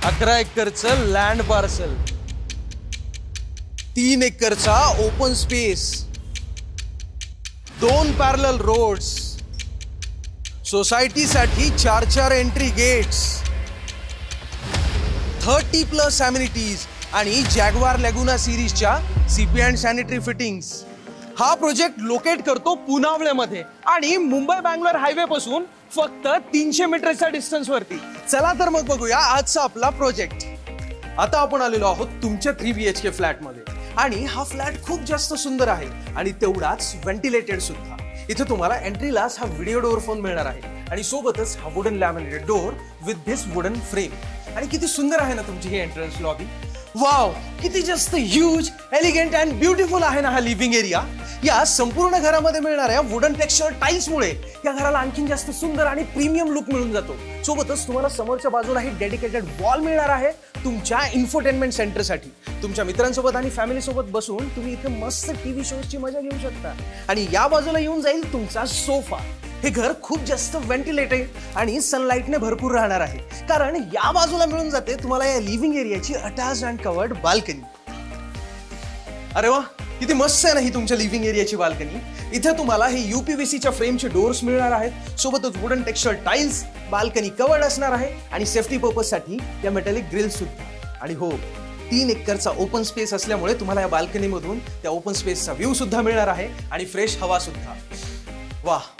11 एकरचं land parcel, 3 एकरचा open space, 2 parallel roads, सोसायटीसाठी 4 एंट्री गेट्स, 30+ अम्युनिटीज आणि जॅग्वार लॅगुना सिरीजच्या सीपी अँड सॅनिटरी फिटिंग्स। हा प्रोजेक्ट लोकेट करतो पुनावळेमध्ये आणि मुंबई बँगलोर हायवे पासून फक्त 300 मीटरच्या डिस्टन्स वरती। चला तर मग बघूया आजचा आपला प्रोजेक्ट। आता आपण आलेलो आहोत तुमच्या 3 BHK फ्लॅट मध्ये आणि हा फ्लॅट खूप जास्त सुंदर आहे आणि तेवढाच व्हेंटिलेटेड सुद्धा। इथे तुम्हाला एंट्रीलाच हा व्हिडिओ डोअर फोन मिळणार आहे आणि सोबतच हा wooden laminated door with this wooden frame. आणि किती सुंदर आहे ना तुमची ही एंट्रन्स लॉबी। वाव, किती जास्त ह्यूज, एलिगंट अँड ब्युटिफुल आहे ना हा लिव्हिंग एरिया। या संपूर्ण घरामध्ये मिळणाऱ्या वुडन टेक्स्चर टाइल्समुळे या घराला आणखी जास्त सुंदर आणि प्रीमियम लुक मिळून जातो। सोबतच तुम्हाला समोरच्या बाजूला ही डेडिकेटेड वॉल मिळणार आहे तुमच्या इन्फोटेनमेंट सेंटरसाठी। तुमच्या मित्रांसोबत आणि फॅमिली सोबत बसून तुम्ही इथे मस्त टीव्ही शोजची मजा घेऊ शकता। आणि या बाजूला येऊन जाईल तुमचा सोफा। हे घर खूप जास्त व्हेंटिलेटेड आणि सनलाइटने भरपूर राहणार आहे, कारण या बाजूला मिळून जाते तुम्हाला या लिव्हिंग एरियाची अटॅच्ड अँड कवर्ड बाल्कनी। अरे वा, किती मस्त आहे ना ही तुमच्या लिव्हिंग एरियाची बाल्कनी। इथे तुम्हाला हे UPVCच्या फ्रेमचे डोअर्स मिळणार आहेत, सोबतच wooden texture tiles, balcony covered असणार आहे आणि सेफ्टी पर्पज साठी या मेटॅलिक ग्रिल सुद्धा। आणि हो, 3 एकरचा ओपन स्पेस असल्यामुळे तुम्हाला या बाल्कनी मधून त्या ओपन स्पेसचा व्ह्यू सुद्धा मिळणार आहे आणि फ्रेश हवा सुद्धा। वाह,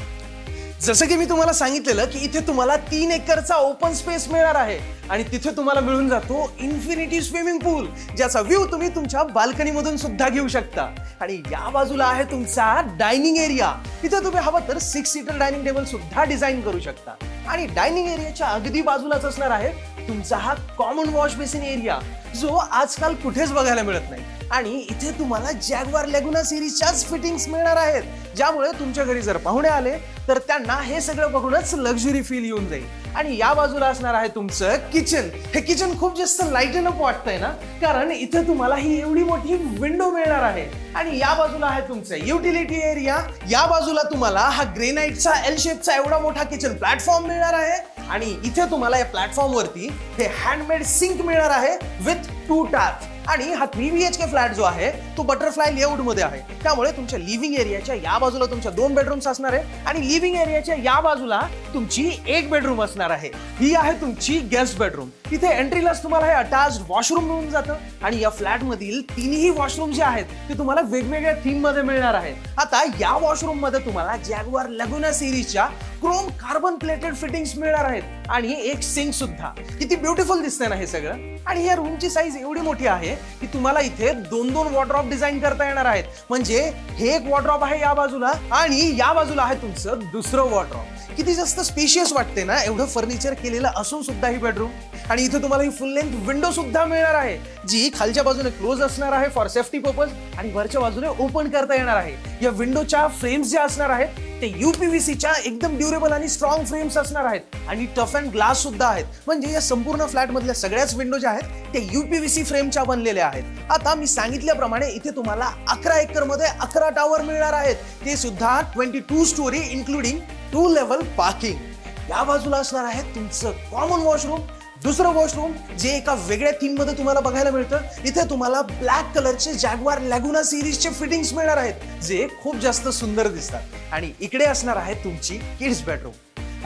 जसं की मी तुम्हाला सांगितलेलं की इथे तुम्हाला 3 एकरचा ओपन स्पेस मिळणार आहे आणि तिथे तुम्हाला मिळून जातो इन्फिनिटी स्विमिंग पूल, ज्याचा व्ह्यू तुम्ही तुमच्या बाल्कनी मधून सुद्धा घेऊ शकता। आणि या बाजूला आहे तुमचा डायनिंग एरिया। इथे तुम्ही हवं तर 6 सीटर डायनिंग टेबल सुद्धा डिझाइन करू शकता। आणि डायनिंग एरियाच्या अगदी बाजूलाच असणार आहे तुमचा हा कॉमन वॉश बेसिन एरिया, जो आजकाल कुठेच बघायला मिळत नाही। आणि इथे तुम्हाला जॅग्वार लॅगुना सिरीजच्याच फिटिंग्स मिळणार आहेत, ज्यामुळे तुमच्या घरी जर पाहुणे आले तर त्यांना हे सगळं बघूनच लक्झरी फील येऊन जाईल। आणि या बाजूला असणार आहे तुमचं किचन। हे किचन खूप जास्त लाइटन अप वाटतंय ना, कारण इथे तुम्हाला ही एवढी मोठी विंडो मिळणार आहे। आणि या बाजूला आहे तुमचं युटिलिटी एरिया। या बाजूला तुम्हाला हा ग्रेनाइटचा L शेपचा एवढा मोठा किचन प्लॅटफॉर्म मिळणार आहे आणि इथे तुम्हाला या प्लॅटफॉर्म वरती हे हँडमेड सिंक मिळणार आहे विथ 2 टॅप्स। आणि हा 3 BHK फ्लॅट जो आहे तो बटरफ्लाय लेआउट मध्ये आहे, त्यामुळे तुमच्या लिव्हिंग एरियाच्या या बाजूला तुमच्या 2 बेडरूम्स असणार आहे आणि लिव्हिंग एरियाच्या या बाजूला तुमची 1 बेडरूम असणार आहे। ही आहे तुमची गेस्ट बेडरूम। इथे एंट्रीलाच तुम्हाला हे अटॅच्ड वॉशरूम मिळून जातं आणि या फ्लॅट मधील 3ही वॉशरूम जे आहेत ते तुम्हाला वेगवेगळ्या थीम मध्ये मिळणार आहेत। आता या वॉशरूम मध्ये तुम्हाला जॅग्वार लॅगुना सिरीजच्या क्रोम कार्बन प्लेटेड फिटिंग्स मिळणार आहेत आणि एक सिंक सुद्धा। किती ब्युटिफुल दिसतंय ना हे सगळं। आणि या रूमची साईज एवढी मोठी आहे की तुम्हाला इथे 2-2 वॉर्डरॉब डिझाइन करता येणार आहेत। म्हणजे हे एक वॉर्डरॉब आहे या बाजूला आणि या बाजूला आहे तुमचं दुसरं वॉर्डरॉब। किती जास्त स्पेशियस वाटते ना एवढं फर्निचर केलेलं असून सुद्धा ही बेडरूम। आणि इथे तुम्हाला ही फुल लेंथ विंडो सुद्धा मिळणार आहे, जी खालच्या बाजूने क्लोज असणार आहे फॉर सेफ्टी पर्पज आणि वरच्या बाजूने ओपन करता येणार आहे। या विंडोच्या फ्रेम्स ज्या असणार आहेत ते UPVCच्या एकदम ड्युरेबल आणि स्ट्रॉंग फ्रेम्स असणार आहेत आणि टफ अँड ग्लास सुद्धा आहेत। म्हणजे या संपूर्ण फ्लॅट मधल्या सगळ्याच विंडो ज्या आहेत ते UPVC फ्रेमच्या बनलेल्या आहेत। आता मी सांगितल्याप्रमाणे इथे तुम्हाला 11 एकर मध्ये 11 टॉवर मिळणार आहेत, ते सुद्धा 22 स्टोरी इन्क्लुडिंग 2 लेवल पार्किंग। या बाजूला असणार आहे तुमचं कॉमन वॉशरूम, दुसरं वॉशरूम जे एका वेगळ्या थीम मध्ये तुम्हाला बघायला मिळतं। इथे तुम्हाला ब्लॅक कलरचे जॅग्वार लॅगुना सिरीजचे फिटिंग्स मिळणार आहेत, जे खूप जास्त सुंदर दिसतात। आणि इकडे असणार आहे तुमची किड्स बेडरूम।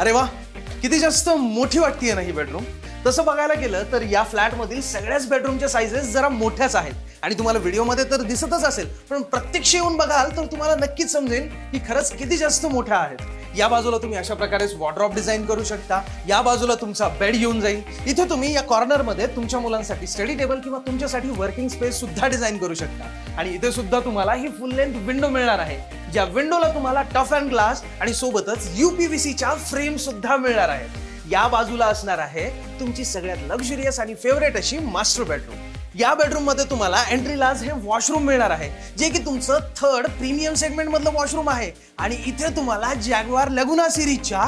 अरे वा, किती जास्त मोठी वाटतेय ना ही बेडरूम। तसं बघायला गेलं तर या फ्लॅट मधील सगळ्याच बेडरूमच्या साइजेस जरा मोठ्याच आहेत आणि तुम्हाला व्हिडिओमध्ये तर दिसतच असेल, पण प्रत्यक्ष येऊन बघाल तर तुम्हाला नक्कीच समजेल की खरंच किती जास्त मोठ्या आहेत। या बाजूला तुम्ही अशा प्रकारे वॉर्डरॉब डिझाइन करू शकता। या बाजूला तुमचा बेड येऊन जाईल। इथे तुम्ही या कॉर्नर मध्ये तुमच्या मुलांसाठी स्टडी टेबल किंवा तुमच्यासाठी वर्किंग स्पेस सुद्धा डिझाइन करू शकता। आणि इथे सुद्धा तुम्हाला ही फुल लेंथ विंडो मिळणार आहे, ज्या विंडोला तुम्हाला टफ अँड ग्लास आणि सोबतच UPVCच्या फ्रेम सुद्धा मिळणार आहेत। या बाजूला असणार आहे तुमची सगळ्यात लक्झरियस आणि फेवरेट अशी मास्टर बेडरूम। या बेडरूम मध्ये तुम्हाला एंट्रीलाच हे वॉशरूम मिळणार आहे, जे की तुमचं 3rd प्रीमियम सेगमेंट मधलं वॉशरूम आहे। आणि इथे तुम्हाला जॅग्वार लॅगुना सिरीजच्या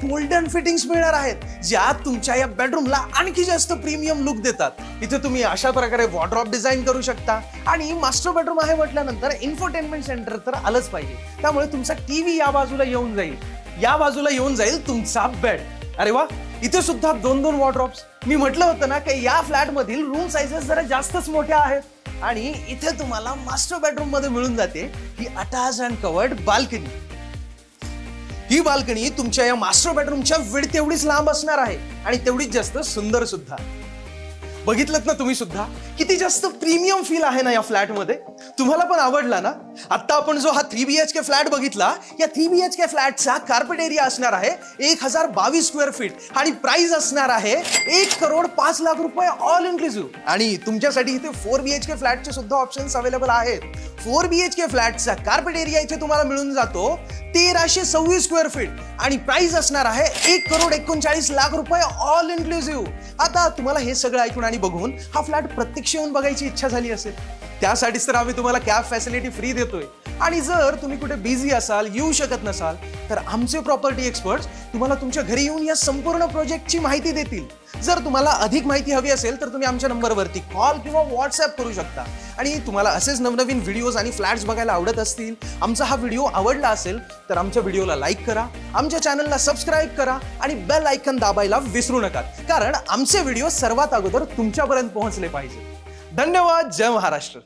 गोल्डन फिटिंग्स मिळणार आहेत, ज्या तुमच्या या बेडरूमला आणखी जास्त प्रीमियम लुक देतात। इथे तुम्ही अशा प्रकारे वॉर्डरॉब डिझाइन करू शकता। आणि मास्टर बेडरूम आहे म्हटल्यानंतर इन्फोटेनमेंट सेंटर तर आलंच पाहिजे, त्यामुळे तुमचा टीव्ही या बाजूला येऊन जाईल। या बाजूला येऊन जाईल तुमचा बेड। अरे वा, इथे सुद्धा 2-2 वॉर्डरॉब्स मी म्हटलं होतं ना की या फ्लॅट मधील रूम साइजेस जरा जास्तच मोठ्या आहेत आणि इथे तुम्हाला मास्टर बेडरूम मध्ये मिळून जाते ही अटॅच अँड कवर्ड बाल्कनी. ही बाल्कनी तुमच्या या मास्टर बेडरूमच्या विड्थ एवढीच लांब असणार आहे आणि तेवढीच जास्त सुंदर सुद्धा. बघितलं ना तुम्ही सुद्धा किती जास्त प्रीमियम फील आहे ना या फ्लॅट मध्ये. तुम्हाला पण आवडला ना. आता आपण जो हा 3 BHK फ्लॅट बघितला या 3 BHK फ्लॅटचा कार्पेट एरिया असणार आहे 1022 स्क्वेअर फीट आणि प्राइस असणार आहे 1,05,00,000 रुपये ऑल इन्क्लुसिव्ह. आणि तुमच्यासाठी इथे 4 BHK फ्लॅटचे सुद्धा ऑप्शन्स अवेलेबल आहेत. 4 BHK फ्लॅटचा कार्पेट एरिया इथे तुम्हाला मिळून जातो 1,326 स्क्वेअर फीट आणि प्राइस असणार आहे 1,39,00,000 रुपये ऑल इन्क्लुसिव्ह. आता तुम्हाला हे सगळं ऐकून आणि बघून हा फ्लॅट प्रत्यक्ष येऊन बघायची इच्छा झाली असेल. त्यासाठीच तर आम्ही तुम्हाला कॅब फॅसिलिटी फ्री देतोय. आणि जर तुम्ही कुठे बिझी असाल येऊ शकत नसाल तर आमचे प्रॉपर्टी एक्सपर्ट्स तुम्हाला तुमच्या घरी येऊन या संपूर्ण प्रोजेक्टची माहिती देतील. जर तुम्हाला अधिक माहिती हवी असेल तर तुम्ही आमच्या नंबरवरती कॉल किंवा व्हॉट्सअप करू शकता. आणि तुम्हाला असेच नवनवीन व्हिडिओज आणि फ्लॅट्स बघायला आवडत असतील, आमचा हा व्हिडिओ आवडला असेल तर आमच्या व्हिडिओला लाईक करा, आमच्या चॅनलला सबस्क्राईब करा आणि बेल आयकॉन दाबायला विसरू नका, कारण आमचे व्हिडिओ सर्वात अगोदर तुमच्यापर्यंत पोहोचले पाहिजे. धन्यवाद. जय महाराष्ट्र.